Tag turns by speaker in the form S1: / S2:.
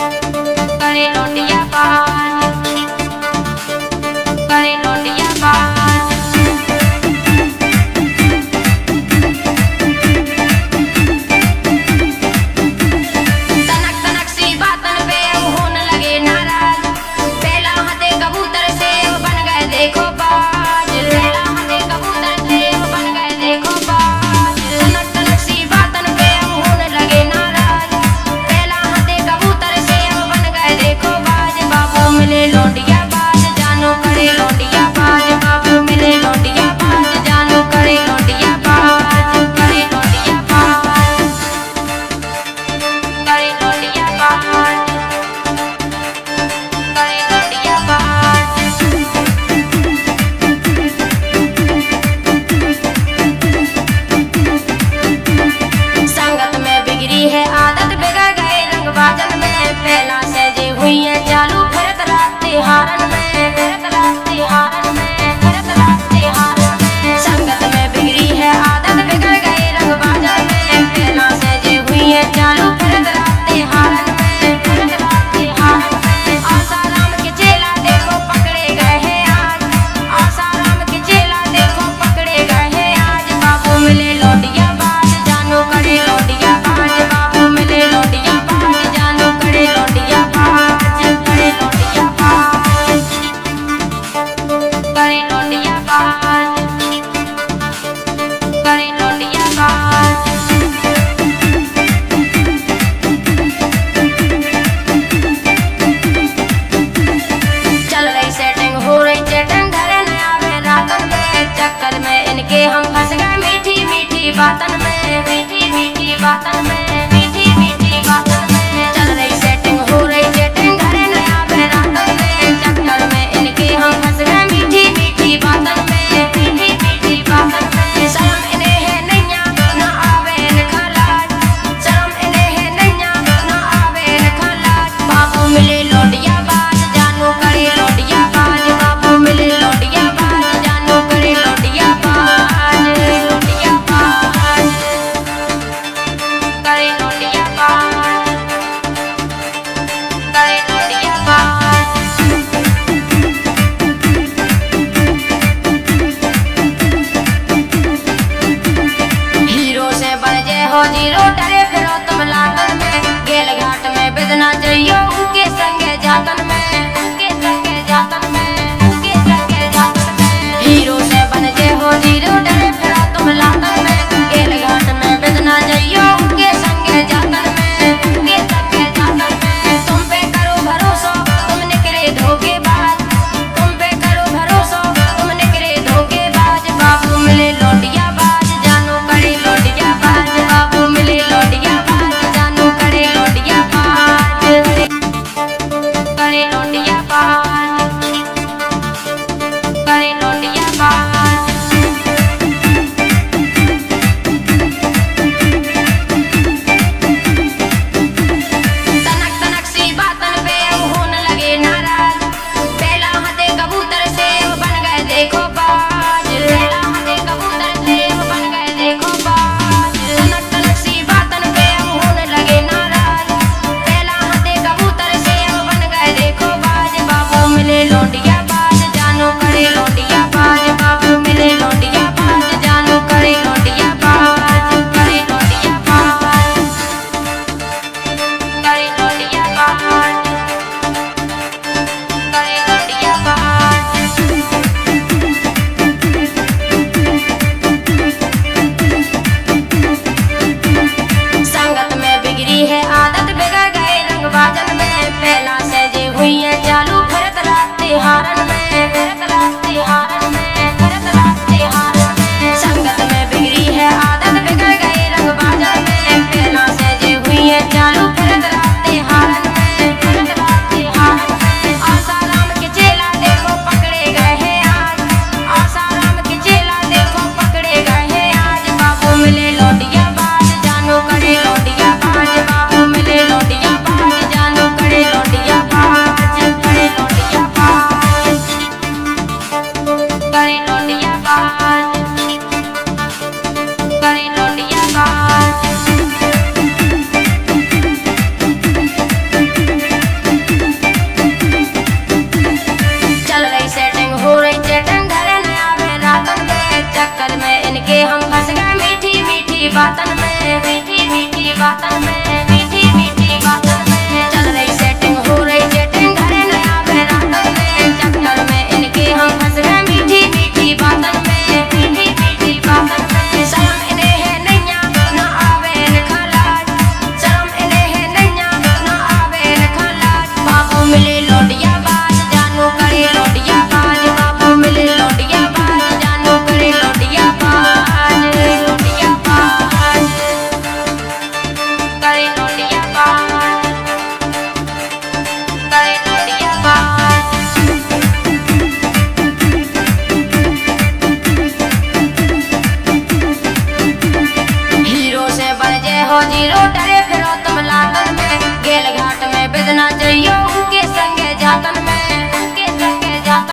S1: करे लौटिया बाज, करे लौटिया बाज। तनक तनक सी बातन पे अब होने लगे नाराज, पहला हाथे कबूतर से अब बन गए देखो बाज, पहला हाथे कबूतर से अब बन गए देखो बाज। तनक तनक सी बातन पे अब होने लगे नाराज, पहला हाथे कबूतर से अब बन गए देखो बाज। बाबू मिले लौटिया बाज, जानो करे लौटिया बाज, बाबू मिले लौटिया बाज, जानो करे लौटिया बाज, करे लौटिया बाज, करे लौटिया बाज, करे लौटिया बाज। संगत में बिगड़ी है आदत, बिगड़ गए रंग बाजन में, पहला से जे हुई है चालू फिरत रात तिहारन में, फिरत रात तिहारन में, फिरत रात तिहारन में। संगत में बिगड़ी है आदत, बिगड़ गए रंग बाजन में, पहला से जे हुई है चालू फिरत रात तिहारन में, फिरत रात तिहारन में। आसाराम के चेला देखो पकड़े गए हैं आज, आसाराम के चेला देखो पकड़े गए हैं आज। बाबू मिले लौटिया बाज, जानो करे लौटिया बाज, बाबू मिले लौटिया बाज, जानो करे लौटिया बाज, करे लौटिया बाज, करे लौटिया बाज, करे लौटिया बाज। चल रही सेटिंग, हो रही चैटिंग, घरे नया में रातन में, चक्कर में इनके हम फंस गए मीठी मीठी बातन में, मीठी मीठी बातन में, मीठी मीठी बातन में। चल रही सेटिंग, हो रही चैटिंग, घरे नया में रातन में, चक्कर में इनके हम फंस गए मीठी मीठी बातन में, मीठी मीठी बातन में। शर्म इन्हें है नैया ना आवे इनका लाज, शर्म इन्हें है नैया ना आवे इनका लाज। बाबू मिले लौटिया बाज, जानो करे लौटिया बाज, बाबू मिले लौटिया बाज, जानो करे लौटिया बाज, लौटिया बाज, करे लौटिया बाज, करे लौटिया बाज। हीरो से बन जय हो जीरो, डरे फिरो तुम लागन में, गेल घाट में बिदना चाहिए उनके संगे जातन में, उनके संगे जातन में, उनके संगे जातन में। हीरो से बन जय हो जीरो, डरे फिरो तुम लागन में, गेल घाट में बिदना चाहिए उनके संगे जातन में, उनके संगे जातन में। तुम पे करो भरोसा तुम निकले धोखेबाज, तुम पे करो भरोसा तुम निकले धोखेबाज। बाबू मिले लौटिया बाज, जानो करे लौटिया बाज, बाबू मिले लौटिया बाज, जानो करे लौटिया बाज। बातन में, मीठी मीठी बातन में।